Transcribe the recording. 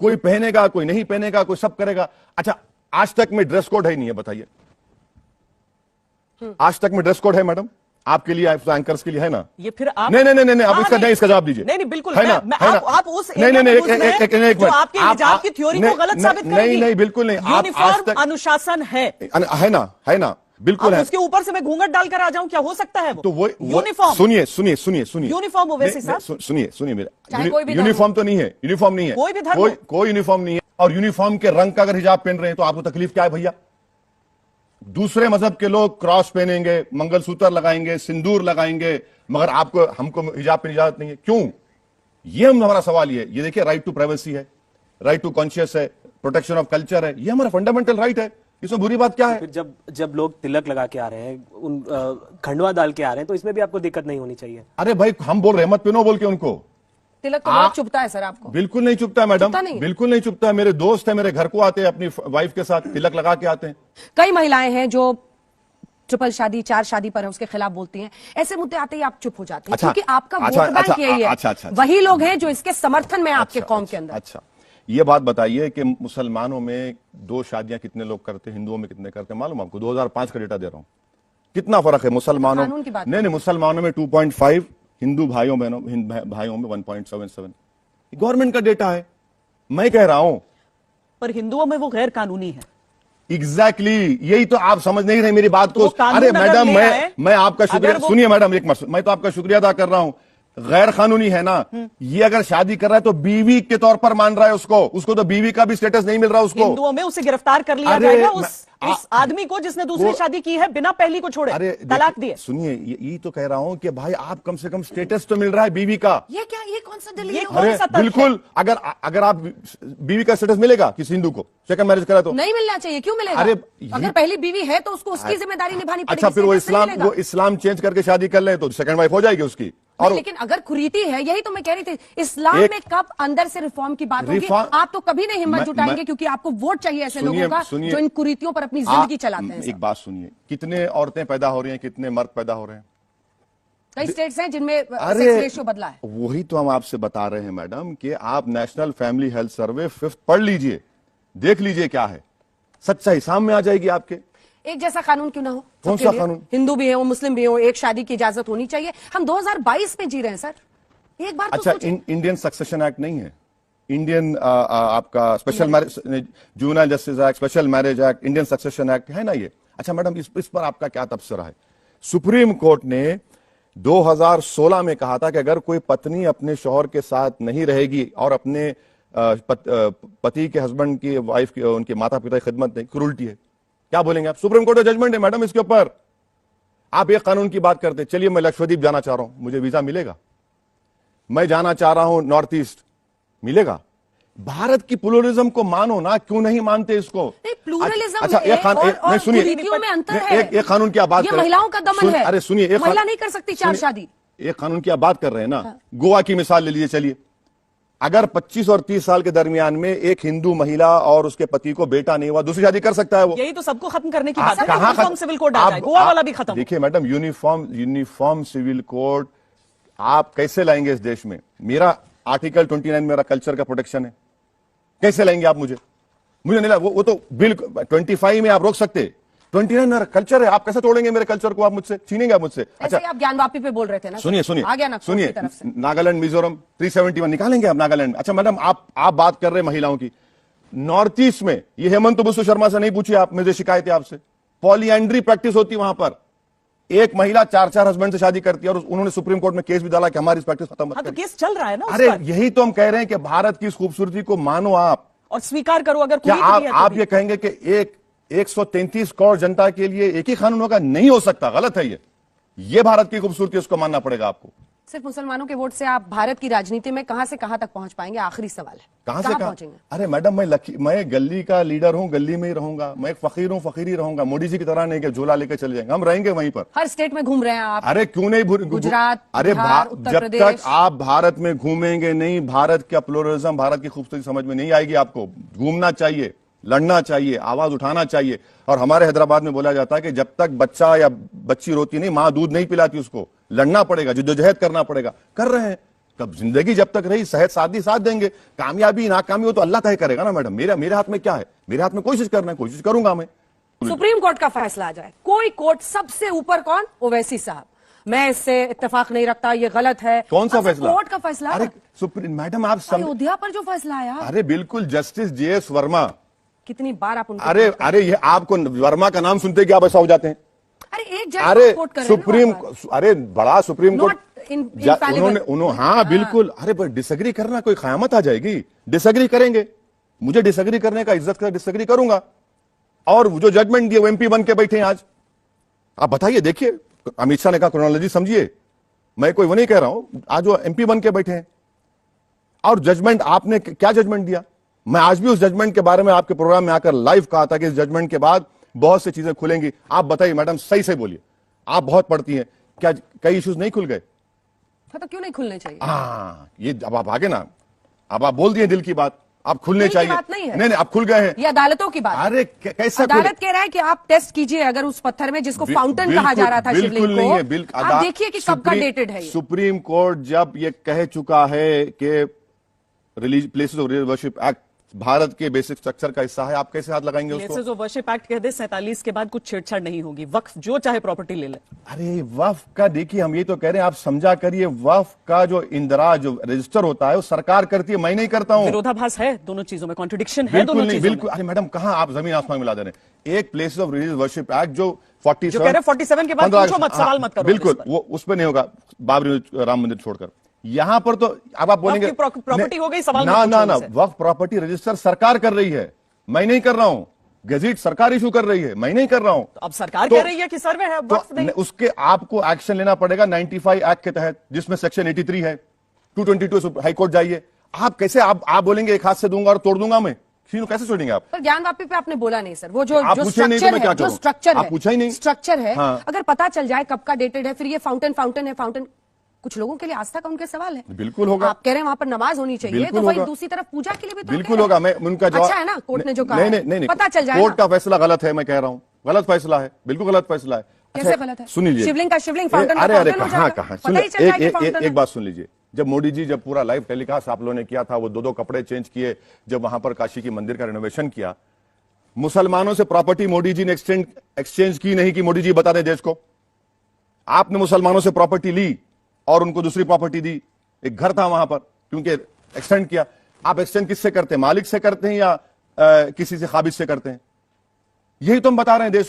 कोई पहनेगा, कोई नहीं पहनेगा, कोई सब करेगा। अच्छा, आज तक में ड्रेस कोड है नहीं है, बताइए। आज तक में ड्रेस कोड है मैडम आपके लिए, एंकर्स के लिए है ना? ये फिर आप नहीं, आप इसका जवाब दीजिए। नहीं, बिल्कुल है ना? आप उस नहीं, जो आपके हिजाब की थ्योरी को गलत साबित करेगी। नहीं, बिल्कुल नहीं। यूनिफॉर्म अनुशासन है ना, बिल्कुल है। उसके ऊपर से मैं घूंघट डालकर आ जाऊं, क्या हो सकता है वो? तो वो यूनिफॉर्म, सुनिए यूनिफॉर्म ओवैसी साहब, सुनिए मेरा, यूनिफॉर्म तो नहीं है, यूनिफॉर्म नहीं है, कोई भी धर्म, कोई यूनिफॉर्म नहीं है। और यूनिफॉर्म के रंग का अगर हिजाब पहन रहे हैं तो आपको तकलीफ क्या है भैया? दूसरे मजहब के लोग क्रॉस पहनेंगे, मंगलसूत्र लगाएंगे, सिंदूर लगाएंगे, मगर हमको हिजाब पहनने इजाजत नहीं है, क्यों? ये हमारा सवाल ये देखिए, राइट टू प्राइवेसी है, राइट टू कॉन्शियस है, प्रोटेक्शन ऑफ कल्चर है, ये हमारा फंडामेंटल राइट है, इसमें बुरी बात क्या है? फिर जब लोग तिलक लगा के आ रहे हैं, उन खंडवा डाल के आ रहे हैं, तो इसमें भी आपको दिक्कत नहीं होनी चाहिए। अरे भाई, हम बोल रहे हैं मत पहनो बोल के उनको। तिलक तो बहुत चुभता है सर आपको? बिल्कुल नहीं चुभता है मैडम, बिल्कुल नहीं चुभता है। मेरे दोस्त है, मेरे घर को आते हैं, अपनी वाइफ के साथ तिलक लगा के आते हैं। कई महिलाएं हैं जो ट्रिपल शादी, 4 शादी पर है, उसके खिलाफ बोलती हैं। ऐसे मुद्दे आते ही आप चुप हो जाते हैं, क्योंकि आपका वोट बैंक यही है। वही लोग हैं जो इसके समर्थन में आपके कौम के अंदर। अच्छा, ये बात बताइए कि मुसलमानों में 2 शादियां कितने लोग करते हैं, हिंदुओं में कितने करते हैं मालूम आपको? 2005 का डेटा दे रहा हूं, कितना फर्क है मुसलमानों। नहीं, मुसलमानों में 2.5, हिंदू भाइयों में 1.77। गवर्नमेंट का डेटा है, मैं कह रहा हूं। पर हिंदुओं में वो गैर कानूनी है। एग्जैक्टली, यही तो आप समझ नहीं रहे मेरी बात को। अरे मैडम, मैं आपका शुक्रिया, सुनिए मैडम, मैं तो आपका शुक्रिया अदा कर रहा हूं। गैर कानूनी है ना, ये अगर शादी कर रहा है तो बीवी के तौर पर मान रहा है उसको तो बीवी का भी स्टेटस नहीं मिल रहा उसको। हिंदुओं में उसे गिरफ्तार कर लिया जाएगा, उस आदमी को जिसने दूसरी शादी की है बिना पहली को छोड़े, तलाक दिए। सुनिए, यही तो कह रहा हूं कि भाई आप कम से कम स्टेटस तो मिल रहा है बीवी का। ये क्या, ये कौन सा दलील? बिल्कुल, अगर आप बीवी का स्टेटस मिलेगा किसी हिंदू को सेकंड मैरिज करा तो नहीं मिलना चाहिए। क्यों मिलेगा? अगर पहली बीवी है तो उसको उसकी जिम्मेदारी निभानी पड़ेगी। अच्छा, फिर वो इस्लाम चेंज करके शादी कर ले तो सेकंड वाइफ हो जाएगी उसकी। और लेकिन अगर कुरीति है, यही तो मैं कह रही थी, इस्लाम में कब अंदर से रिफॉर्म की बात होगी? आप तो कभी नहीं हिम्मत जुटाएंगे, क्योंकि आपको वोट चाहिए ऐसे लोगों का जो इन कुरीतियों पर अपनी जिंदगी चलाते हैं। एक बात सुनिए, कितने औरतें पैदा हो रही हैं, कितने मर्द पैदा हो रहे हैं? कई स्टेट्स हैं जिनमें सेक्स रेशियो बदला है। वही तो हम आपसे बता रहे हैं मैडम कि आप national family health survey 5th पढ़ लीजिए, देख लीजिए क्या है, सच्चाई सामने आ जाएगी आपके। एक जैसा कानून क्यों ना हो? कौन सा कानून? हिंदू भी हो, मुस्लिम भी हो, एक शादी की इजाजत होनी चाहिए। हम 2022 में जी रहे हैं सर, एक बार अच्छा, इंडियन सक्सेशन एक्ट नहीं है, इंडियन आपका special marriage, juvenile justice act, special marriage act, Indian succession act है ना ये। अच्छा मैडम, इस पर आपका क्या तबसरा है? सुप्रीम कोर्ट ने 2016 में कहा था कि अगर कोई पत्नी अपने शौहर के साथ नहीं रहेगी और अपने पति के हस्बैंड की वाइफ की, उनके माता पिता की खिदमत नहीं, क्रूरटी है। क्या बोलेंगे आप? सुप्रीम कोर्ट का जजमेंट है मैडम इसके ऊपर। आप एक कानून की बात करते, चलिए मैं लक्षद्वीप जाना चाह रहा हूं, मुझे वीजा मिलेगा? मैं जाना चाह रहा हूं नॉर्थ ईस्ट, मिलेगा? भारत की प्लूरलिज्म को मानो ना, क्यों नहीं मानते इसको? प्लूरलिज्म अच्छा, एक कानून की आप बात कर रहे हैं, महिलाओं का दमन है। अरे सुनिए, महिला नहीं कर सकती 4 शादी। एक कानून की आप बात कर रहे हैं ना, गोवा की मिसाल ले लीजिए। चलिए, अगर 25 और 30 साल के दरमियान में एक हिंदू महिला और उसके पति को बेटा नहीं हुआ, दूसरी शादी कर सकता है वो? यही तो सबको खत्म करने की बात है। यूनिफॉर्म सिविल कोड आ जाए, गोवा वाला भी खत्म। देखिए मैडम, यूनिफॉर्म सिविल कोड आप कैसे लाएंगे इस देश में? मेरा आर्टिकल 29 मेरा कल्चर का प्रोटेक्शन है, कैसे लाएंगे आप? मुझे नहीं, वो तो बिल 25 में आप रोक सकते, 29 मेरा कल्चर है, आप कैसे तोड़ेंगे मेरे कल्चर को? आप मुझसे छीनेंगे आप मुझसे? अच्छा, आप ज्ञानवापी पे बोल रहे थे ना? सुनिए, नागालैंड, मिजोरम 371 निकालेंगे आप नागालैंड। अच्छा मैडम, आप बात कर रहे हैं महिलाओं की, नॉर्थ ईस्ट में ये हेमंत बिस्व शर्मा से नहीं पूछिए आप, मुझे शिकायत है आपसे, पॉलीएंड्री प्रैक्टिस होती है वहां पर। एक महिला 4 हस्बैंड से शादी करती है और उन्होंने सुप्रीम कोर्ट में केस भी डाला कि हमारी प्रैक्टिस खत्म। हाँ, तो केस चल रहा है ना। अरे यही तो हम कह रहे हैं कि भारत की इस खूबसूरती को मानो आप और स्वीकार करो। अगर क्या आप ये कहेंगे कि 133 करोड़ जनता के लिए एक ही कानून होगा? नहीं हो सकता, गलत है ये भारत की खूबसूरती, उसको मानना पड़ेगा आपको। सिर्फ मुसलमानों के वोट से आप भारत की राजनीति में कहां से कहां तक पहुंच पाएंगे? आखिरी सवाल है, कहां से पहुंचेंगे? अरे मैडम, मैं गली का लीडर हूं, गली में ही रहूंगा। मैं एक फकीर हूं, फकीर ही रहूंगा। मोदी जी की तरह नहीं कि झोला लेकर चले जाएंगे, हम रहेंगे वहीं पर। हर स्टेट में घूम रहे हैं आप। अरे क्यों नहीं? गुजरात, अरे उत्तर प्रदेश। जब तक आप भारत में घूमेंगे नहीं, भारत का प्लूरलिज्म, भारत की खूबसूरती समझ में नहीं आएगी आपको। घूमना चाहिए, लड़ना चाहिए, आवाज उठाना चाहिए। और हमारे हैदराबाद में बोला जाता है कि जब तक बच्चा या बच्ची रोती नहीं, मां दूध नहीं पिलाती उसको, लड़ना पड़ेगा, जिद्दोजहद करना पड़ेगा। कर रहे हैं, तब जिंदगी जब तक रही सेहत साथी साथ देंगे, कामयाबी नाकामी हो तो अल्लाह तय करेगा ना मैडम। मेरे हाथ में क्या है? मेरे हाथ में कोशिश करना है, कोशिश करूंगा मैं। सुप्रीम कोर्ट का फैसला आ जाए, कोई कोर्ट सबसे ऊपर कौन? ओवैसी साहब, मैं इससे इत्तेफाक नहीं रखता, ये गलत है। कौन सा फैसला? कोर्ट का फैसला। अरे सुप्रीम मैडम आप अयोध्या पर जो फैसला आया, अरे बिल्कुल, जस्टिस JS वर्मा। कितनी बार आप उनको अरे ये आपको वर्मा का नाम सुनते कि आप ऐसा हो जाते हैं? अरे एक जज अरे कोर्ट कर सुप्रीम, अरे बड़ा सुप्रीम कोर्ट उन्होंने उन्होंने हाँ बिल्कुल। अरे पर डिसएग्री करना कोई कयामत आ जाएगी? डिसएग्री करेंगे, मुझे डिसएग्री करने का इज्जत का डिसएग्री करूंगा। और वो जो जजमेंट दिए वो MP बन के बैठे हैं आज। आप बताइए, देखिए अमित शाह ने कहा क्रोनोलॉजी समझिए, मैं कोई वो नहीं कह रहा हूं। आज वो MP बन के बैठे हैं और जजमेंट आपने क्या जजमेंट दिया? मैं आज भी उस जजमेंट के बारे में आपके प्रोग्राम में आकर लाइव कहा था कि इस जजमेंट के बाद बहुत सी चीजें खुलेंगी। आप बताइए मैडम, सही से बोलिए, आप बहुत पढ़ती हैं, क्या कई इश्यूज नहीं खुल गए? तो क्यों नहीं खुलने चाहिए? हाँ, ये अब आप आगे ना, अब आप बोल दिए दिल की बात, आप खुलने चाहिए। बात नहीं है, नहीं आप खुल गए हैं। ये अदालतों की बात। अरे कैसा अदालत कह रहा है कि आप टेस्ट कीजिए, अगर उस पत्थर में जिसको फाउंटेन कहा जा रहा था शिवलिंग को, आप देखिए कि कब का डेटेड है। सुप्रीम कोर्ट जब ये कह चुका है कि places of worship act Bharat के बेसिक स्ट्रक्चर का हिस्सा है, आप कैसे हाथ लगाएंगे उसको? प्लेसेस ऑफ वर्शिप एक्ट कह दे 47 के बाद कुछ छेड़छाड़ नहीं होगी, वक्फ जो चाहे प्रॉपर्टी ले ले। अरे वक्फ का देखिए, हम ये तो कह रहे हैं, आप समझा करिए, वक्फ का जो इंदराज जो रजिस्टर होता है वो सरकार करती है, मैं नहीं करता हूं। विरोधाभास है दोनों चीजों में, कॉन्ट्रडिक्शन है दोनों चीजों में। बिल्कुल। अरे मैडम कहां आप जमीन आसमान मिला दे रहे हैं? एक places of religious worship act जो 47 के बाद पूछो मत, सवाल मत करो। बिल्कुल, वो उस पर नहीं होगा, बाबरी राम मंदिर छोड़कर। यहां पर तो अब आप बोलेंगे प्रॉपर्टी हो गई, सवाल ना वक्फ प्रॉपर्टी रजिस्टर सरकार कर रही है, मैं नहीं कर रहा हूं। गैजेट सरकार इशू कर रही है, मैं नहीं कर रहा हूं। अब सरकार कह रही है कि सर्वे है, वक्फ नहीं। उसके आपको एक्शन लेना पड़ेगा 95 एक्ट के तहत, जिसमें सेक्शन 83 है। 222 हाईकोर्ट जाइए। आप कैसे आप बोलेंगे एक हाथ से दूंगा और तोड़ दूंगा मैं? कैसे छोड़ेंगे आप? पर ज्ञान वापी पे आपने बोला नहीं सर, वो जो पूछा ही नहीं। स्ट्रक्चर है, अगर पता चल जाए कब का डेटेड है, फिर ये फाउंटेन है, कुछ लोगों के लिए आस्था का उनके सवाल है। बिल्कुल होगा। आप कह रहे हैं वहां पर नमाज होनी चाहिए, तो भाई दूसरी तरफ पूजा के लिए भी तो बिल्कुल होगा। मैं उनका जवाब, अच्छा है ना, कोर्ट ने जो कहा नहीं पता चल जाए। कोर्ट का फैसला गलत है, मैं कह रहा हूं, गलत फैसला है, बिल्कुल गलत फैसला है। कैसे गलत है? सुन लीजिए, शिवलिंग का शिवलिंग फाउंटेन का अरे फाउंटेन हो कहां जाएगा। एक बात सुन लीजिए, जब मोदी जी जब पूरा लाइव टेलीकास्ट आप लोगों ने किया था, वो दो कपड़े चेंज किए, जब वहां पर काशी की मंदिर का रिनोवेशन किया, मुसलमानों से प्रॉपर्टी मोदी जी ने एक्सचेंज की नहीं की? मोदी जी बता दें देश को। आपने मुसलमानों से प्रॉपर्टी ली और उनको दूसरी प्रॉपर्टी दी। एक घर था वहां पर, क्योंकि एक्सटेंड किया। आप एक्सटेंड किससे करते हैं? मालिक से करते हैं या किसी से खाबिज से करते हैं? यही तो हम बता रहे हैं देश को।